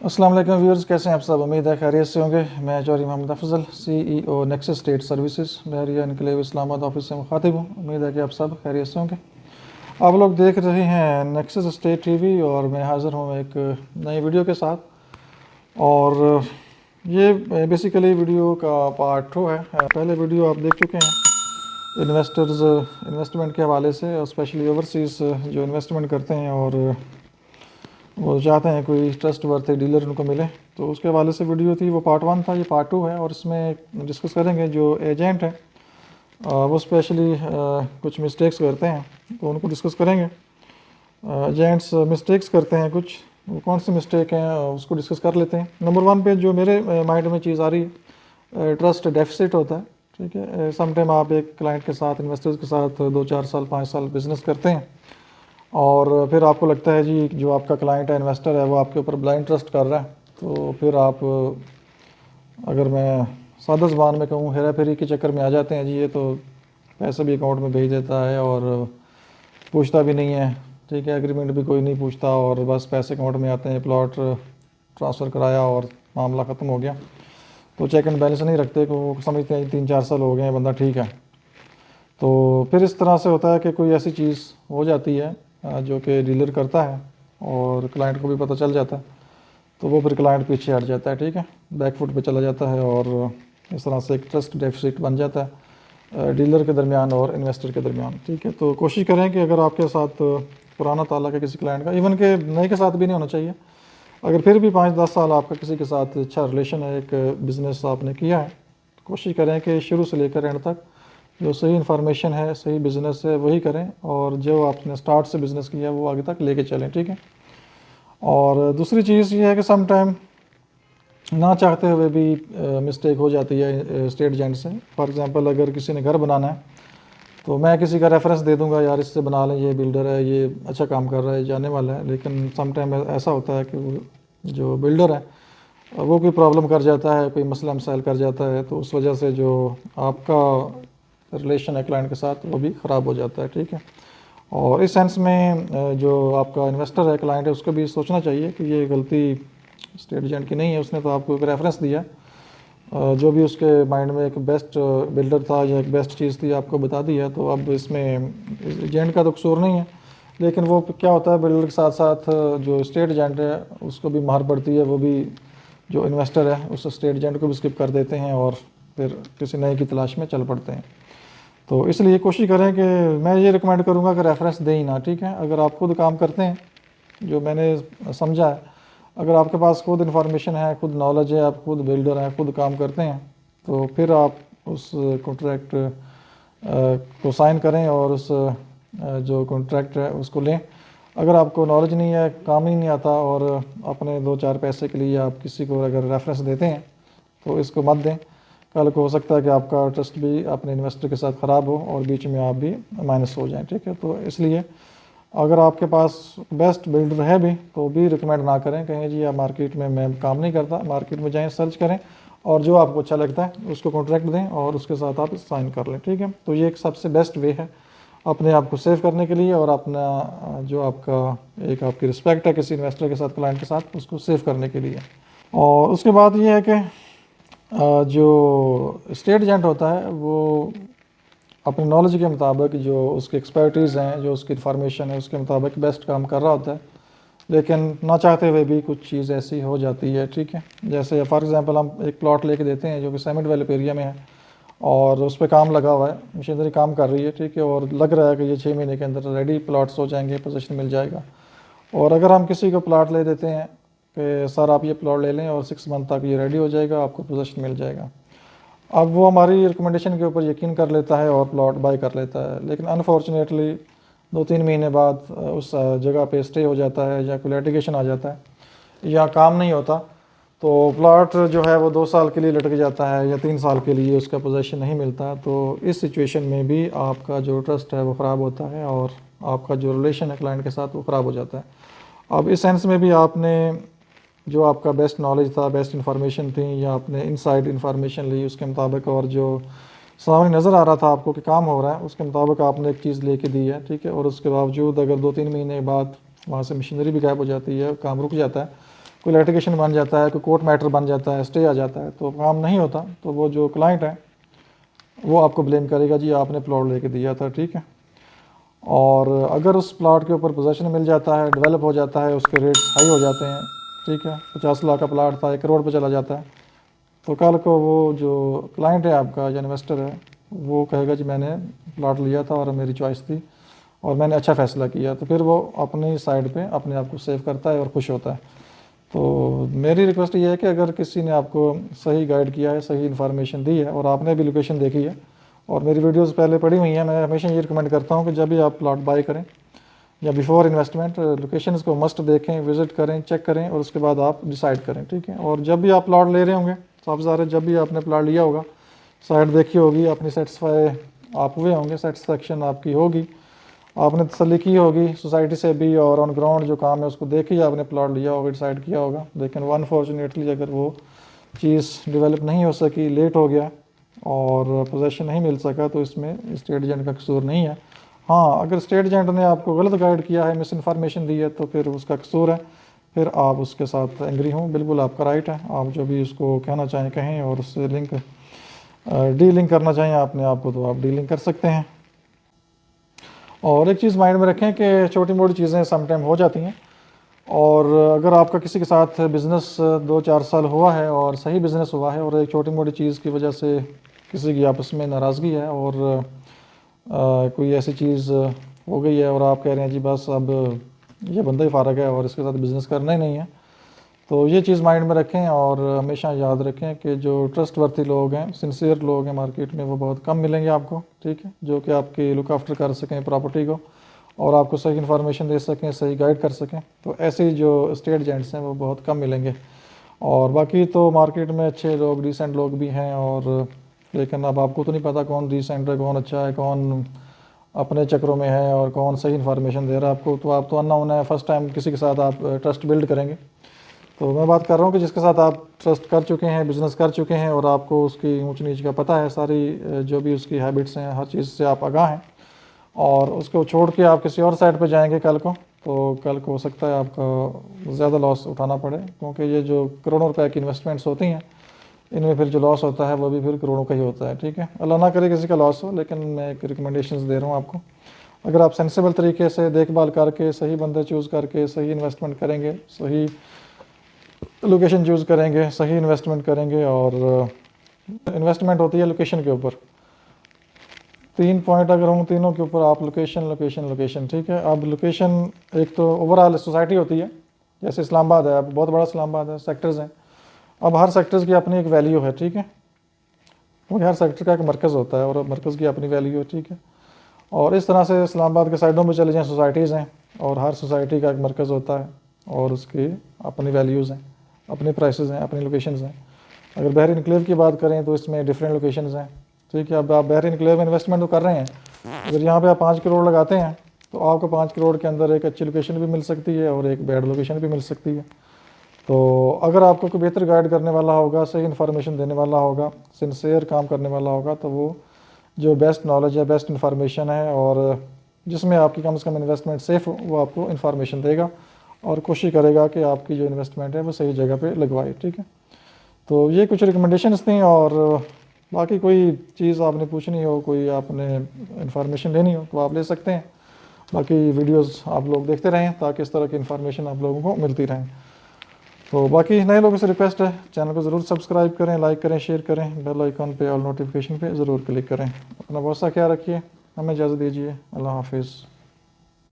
अस्सलाम वालेकुम व्यूअर्स, कैसे हैं आप सब। उम्मीद है खैरियत से होंगे। मैं Chaudhry Mohammad Afzal, CEO Nexus Estate Services Bahria Enclave Islamabad office से मुखातिब हूँ। उम्मीद है कि आप सब खैरियत से होंगे। आप लोग देख रहे हैं नेक्सस स्टेट टीवी और मैं हाज़िर हूँ एक नई वीडियो के साथ। और ये बेसिकली वीडियो का पार्ट 2 है। पहले वीडियो आप देख चुके हैं इन्वेस्टमेंट के हवाले से, और स्पेशली ओवरसीज़ जो इन्वेस्टमेंट करते हैं और वो चाहते हैं कोई ट्रस्ट वर्थी डीलर उनको मिले, तो उसके हवाले से वीडियो थी। वो पार्ट 1 था, ये पार्ट 2 है। और इसमें डिस्कस करेंगे जो एजेंट हैं वो स्पेशली कुछ मिस्टेक्स करते हैं, तो उनको डिस्कस करेंगे। एजेंट्स मिस्टेक्स करते हैं कुछ, वो कौन सी मिस्टेक हैं उसको डिस्कस कर लेते हैं। नंबर 1 पे जो मेरे माइंड में चीज़ आ रही है, ट्रस्ट डेफिसिट होता है। ठीक है, समटाइम आप एक क्लाइंट के साथ, इन्वेस्टर्स के साथ 2-4 साल 5 साल बिजनेस करते हैं और फिर आपको लगता है जी जो आपका क्लाइंट है, इन्वेस्टर है, वो आपके ऊपर ब्लाइंड ट्रस्ट कर रहा है। तो फिर आप, अगर मैं सादा ज़बान में कहूँ, हेरा फेरी के चक्कर में आ जाते हैं जी। ये तो पैसे भी अकाउंट में भेज देता है और पूछता भी नहीं है। ठीक है, एग्रीमेंट भी कोई नहीं पूछता और बस पैसे अकाउंट में आते हैं, प्लॉट ट्रांसफ़र कराया और मामला ख़त्म हो गया। तो चेक एंड बैलेंस नहीं रखते, को समझते हैं 3-4 साल हो गए हैं, बंदा ठीक है। तो फिर इस तरह से होता है कि कोई ऐसी चीज़ हो जाती है जो कि डीलर करता है और क्लाइंट को भी पता चल जाता है, तो वो फिर क्लाइंट पीछे हट जाता है। ठीक है, बैकफुट पे चला जाता है और इस तरह से एक ट्रस्ट डेफिसिट बन जाता है डीलर के दरमियान और इन्वेस्टर के दरमियान। ठीक है, तो कोशिश करें कि अगर आपके साथ पुराना ताल्लुक है किसी क्लाइंट का, इवन के नए के साथ भी नहीं होना चाहिए, अगर फिर भी 5-10 साल आपका किसी के साथ अच्छा रिलेशन है, एक बिज़नेस आपने किया है, तो कोशिश करें कि शुरू से लेकर एंड तक जो सही इन्फॉर्मेशन है, सही बिज़नेस है, वही करें और जो आपने स्टार्ट से बिज़नेस किया वो आगे तक लेके चलें। ठीक है, और दूसरी चीज़ ये है कि सम टाइम ना चाहते हुए भी मिस्टेक हो जाती है स्टेट एजेंट से। फॉर एग्जांपल, अगर किसी ने घर बनाना है तो मैं किसी का रेफरेंस दे दूंगा, यार इससे बना लें, ये बिल्डर है, ये अच्छा काम कर रहा है, जाने वाला है। लेकिन सम टाइम ऐसा होता है कि वो जो बिल्डर है वो कोई प्रॉब्लम कर जाता है, कोई मसला मसाइल कर जाता है, तो उस वजह से जो आपका रिलेशन है क्लाइंट के साथ वो भी ख़राब हो जाता है। ठीक है, और इस सेंस में जो आपका इन्वेस्टर है, क्लाइंट है, उसको भी सोचना चाहिए कि ये गलती स्टेट एजेंट की नहीं है। उसने तो आपको एक रेफरेंस दिया, जो भी उसके माइंड में एक बेस्ट बिल्डर था या एक बेस्ट चीज़ थी आपको बता दिया, तो अब इसमें एजेंट का तो कसूर नहीं है। लेकिन वो क्या होता है, बिल्डर के साथ साथ जो स्टेट एजेंट है उसको भी मार पड़ती है, वो भी जो इन्वेस्टर है उस स्टेट एजेंट को भी स्किप कर देते हैं और फिर किसी नए की तलाश में चल पड़ते हैं। तो इसलिए कोशिश करें कि मैं ये रिकमेंड करूँगा कि रेफरेंस दें ही ना। ठीक है, अगर आप खुद काम करते हैं, जो मैंने समझा है, अगर आपके पास खुद इन्फॉर्मेशन है, खुद नॉलेज है, आप खुद बिल्डर हैं, खुद काम करते हैं, तो फिर आप उस कॉन्ट्रैक्ट को साइन करें और उस जो कॉन्ट्रैक्ट है उसको लें। अगर आपको नॉलेज नहीं है, काम ही नहीं आता और अपने 2-4 पैसे के लिए आप किसी को अगर रेफरेंस देते हैं तो इसको मत दें। कल को हो सकता है कि आपका ट्रस्ट भी अपने इन्वेस्टर के साथ ख़राब हो और बीच में आप भी माइनस हो जाएं। ठीक है, तो इसलिए अगर आपके पास बेस्ट बिल्डर है भी तो भी रिकमेंड ना करें, कहें जी आप मार्केट में मैं काम नहीं करता। मार्केट में जाएं, सर्च करें और जो आपको अच्छा लगता है उसको कॉन्ट्रैक्ट दें और उसके साथ आप साइन कर लें। ठीक है, तो ये एक सबसे बेस्ट वे है अपने आप को सेव करने के लिए और अपना जो आपका एक आपकी रिस्पेक्ट है किसी इन्वेस्टर के साथ, क्लाइंट के साथ, उसको सेव करने के लिए। और उसके बाद ये है कि जो स्टेट एजेंट होता है वो अपनी नॉलेज के मुताबिक, जो उसकी एक्सपर्टीज़ हैं, जो उसकी इन्फॉर्मेशन है, उसके मुताबिक बेस्ट काम कर रहा होता है। लेकिन ना चाहते हुए भी कुछ चीज़ ऐसी हो जाती है। ठीक है, जैसे फॉर एग्जांपल हम एक प्लॉट लेके देते हैं जो कि सेमी डेवलप एरिया में है और उस पर काम लगा हुआ है, मशीनरी काम कर रही है। ठीक है, और लग रहा है कि ये 6 महीने के अंदर रेडी प्लॉट्स हो जाएंगे, पोजीशन मिल जाएगा। और अगर हम किसी को प्लॉट ले देते हैं कि सर आप ये प्लॉट ले लें और 6 मंथ तक ये रेडी हो जाएगा, आपको पोजीशन मिल जाएगा, अब वो हमारी रिकमेंडेशन के ऊपर यकीन कर लेता है और प्लॉट बाय कर लेता है। लेकिन अनफॉर्चुनेटली 2-3 महीने बाद उस जगह पे स्टे हो जाता है या कोई लिटिगेशन आ जाता है या काम नहीं होता, तो प्लॉट जो है वो 2 साल के लिए लटक जाता है या 3 साल के लिए उसका पोजीशन नहीं मिलता। तो इस सिचुएशन में भी आपका जो ट्रस्ट है वो ख़राब होता है और आपका जो रिलेशन है क्लाइंट के साथ वो ख़राब हो जाता है। अब इस सेंस में भी आपने जो आपका बेस्ट नॉलेज था, बेस्ट इन्फॉर्मेशन थी, या आपने इनसाइड इन्फॉर्मेशन ली उसके मुताबिक, और जो सामने नज़र आ रहा था आपको कि काम हो रहा है उसके मुताबिक आपने एक चीज़ लेके दी है। ठीक है, और उसके बावजूद अगर 2-3 महीने बाद वहाँ से मशीनरी भी गायब हो जाती है, काम रुक जाता है, कोई लिटिगेशन बन जाता है, कोई कोर्ट मैटर बन जाता है, स्टे आ जाता है, तो काम नहीं होता, तो वो जो क्लाइंट है वो आपको ब्लेम करेगा, जी आपने प्लॉट लेके दिया था, ठीक है। और अगर उस प्लॉट के ऊपर पोजेसन मिल जाता है, डेवलप हो जाता है, उसके रेट्स हाई हो जाते हैं, ठीक है, 50 लाख का प्लाट था 1 करोड़ पे चला जाता है, तो कल को वो जो क्लाइंट है आपका या इन्वेस्टर है वो कहेगा जी मैंने प्लॉट लिया था और मेरी चॉइस थी और मैंने अच्छा फ़ैसला किया, तो फिर वो अपनी साइड पे अपने आप को सेव करता है और खुश होता है। तो मेरी रिक्वेस्ट ये है कि अगर किसी ने आपको सही गाइड किया है, सही इन्फॉर्मेशन दी है और आपने भी लोकेशन देखी है और मेरी वीडियोस पहले पड़ी हुई हैं, मैं हमेशा ये रिकमेंड करता हूँ कि जब भी आप प्लॉट बाई करें या बिफोर इन्वेस्टमेंट लोकेशंस को मस्ट देखें, विज़िट करें, चेक करें और उसके बाद आप डिसाइड करें, ठीक है। और जब भी आप प्लॉट ले रहे होंगे, सबसे ज़्यादा जब भी आपने प्लॉट लिया होगा, साइट देखी होगी, अपनी सेटिस्फाई आप हुए होंगे, सेटिस्फेक्शन आपकी होगी, आपने तसल्ली की होगी सोसाइटी से भी और ऑन ग्राउंड जो काम है उसको देख ही आपने प्लॉट लिया होगा, डिसाइड किया होगा। लेकिन अनफॉर्चुनेटली अगर वो चीज़ डेवलप नहीं हो सकी, लेट हो गया और पोजेसन नहीं मिल सका, तो इसमें स्टेट एजेंट का कसूर नहीं है। हाँ, अगर स्टेट एजेंट ने आपको गलत गाइड किया है, मिस इन्फॉर्मेशन दी है, तो फिर उसका कसूर है, फिर आप उसके साथ एंग्री हों, बिल्कुल आपका राइट है, आप जो भी उसको कहना चाहें कहें और उससे लिंक डीलिंग करना चाहें अपने आप को, तो आप डीलिंग कर सकते हैं। और एक चीज़ माइंड में रखें कि छोटी मोटी चीज़ें समटाइम हो जाती हैं, और अगर आपका किसी के साथ बिज़नेस 2-4 साल हुआ है और सही बिज़नेस हुआ है और एक छोटी मोटी चीज़ की वजह से किसी की आपस में नाराज़गी है और कोई ऐसी चीज़ हो गई है और आप कह रहे हैं जी बस अब ये बंदा ही फारग है और इसके साथ बिज़नेस करना ही नहीं है, तो ये चीज़ माइंड में रखें और हमेशा याद रखें कि जो ट्रस्टवर्थी लोग हैं, सिंसियर लोग हैं मार्केट में, वो बहुत कम मिलेंगे आपको, ठीक है, जो कि आपकी लुक आफ्टर कर सकें प्रॉपर्टी को और आपको सही इन्फॉर्मेशन दे सकें, सही गाइड कर सकें। तो ऐसे ही जो स्टेट एजेंट्स हैं वो बहुत कम मिलेंगे। और बाकी तो मार्केट में अच्छे लोग, डिसेंट लोग भी हैं, और लेकिन अब आपको तो नहीं पता कौन डिसेंट है, कौन अच्छा है, कौन अपने चक्रों में है और कौन सही इन्फॉर्मेशन दे रहा है आपको, तो आप तो अननोन है, फर्स्ट टाइम किसी के साथ आप ट्रस्ट बिल्ड करेंगे। तो मैं बात कर रहा हूँ कि जिसके साथ आप ट्रस्ट कर चुके हैं, बिज़नेस कर चुके हैं और आपको उसकी ऊंच नीच का पता है, सारी जो भी उसकी हैबिट्स हैं, हर चीज़ से आप आगाह हैं, और उसको छोड़ के आप किसी और साइड पे जाएंगे कल को, तो कल को हो सकता है आपको ज़्यादा लॉस उठाना पड़े, क्योंकि ये जो करोड़ों रुपए की इन्वेस्टमेंट्स होती हैं, इनमें फिर जो लॉस होता है वो भी फिर करोड़ों का ही होता है, ठीक है। अल्लाह ना करे किसी का लॉस हो, लेकिन मैं एक रिकमेंडेशंस दे रहा हूँ आपको। अगर आप सेंसिबल तरीके से देखभाल करके, सही बंदे चूज़ करके, सही इन्वेस्टमेंट करेंगे, सही लोकेशन चूज़ करेंगे, सही इन्वेस्टमेंट करेंगे, और इन्वेस्टमेंट होती है लोकेशन के ऊपर। 3 पॉइंट अगर हों, तीनों के ऊपर आप लोकेशन लोकेशन लोकेशन, ठीक है। अब लोकेशन एक तो ओवरऑल सोसाइटी होती है, जैसे इस्लामाबाद है, अब बहुत बड़ा इस्लामाबाद है, सेक्टर्स हैं, अब हर सेक्टर्स की अपनी एक वैल्यू है, ठीक है, क्योंकि हर सेक्टर का एक मरकज़ होता है और मरकज़ की अपनी वैल्यू है, ठीक है। और इस तरह से इस्लामाबाद के साइडों में चले जाएँ, सोसाइटीज़ हैं और हर सोसाइटी का एक मरकज़ होता है और उसकी अपनी वैल्यूज़ हैं, अपने प्राइसेस हैं, अपनी लोकेशंस हैं। अगर बहरीन एन्क्लेव की बात करें तो इसमें डिफरेंट लोकेशंस हैं, ठीक है। अब आप बहरीन एन्क्लेव में इन्वेस्टमेंट तो कर रहे हैं, अगर यहाँ पे आप 5 करोड़ लगाते हैं तो आपको 5 करोड़ के अंदर एक अच्छी लोकेशन भी मिल सकती है और एक बैड लोकेशन भी मिल सकती है। तो अगर आपको कोई बेहतर गाइड करने वाला होगा, सही इन्फॉर्मेशन देने वाला होगा, सिंसियर काम करने वाला होगा, तो वो जो बेस्ट नॉलेज है, बेस्ट इन्फॉर्मेशन है और जिसमें आपकी कम से कम इन्वेस्टमेंट सेफ़ हो, वो आपको इन्फॉर्मेशन देगा और कोशिश करेगा कि आपकी जो इन्वेस्टमेंट है वो सही जगह पे लगवाए, ठीक है। तो ये कुछ रिकमेंडेशंस थी, और बाकी कोई चीज़ आपने पूछनी हो, कोई आपने इन्फॉर्मेशन लेनी हो तो आप ले सकते हैं। बाकी वीडियोस आप लोग देखते रहें ताकि इस तरह की इन्फॉर्मेशन आप लोगों को मिलती रहें। तो बाकी नए लोगों से रिक्वेस्ट है, चैनल को ज़रूर सब्सक्राइब करें, लाइक करें, शेयर करें, बेल आइकन पे ऑल नोटिफिकेशन पे ज़रूर क्लिक करें। अपना बहुत सा ख्याल रखिए, हमें इजाज़त दीजिए, अल्लाह हाफिज़।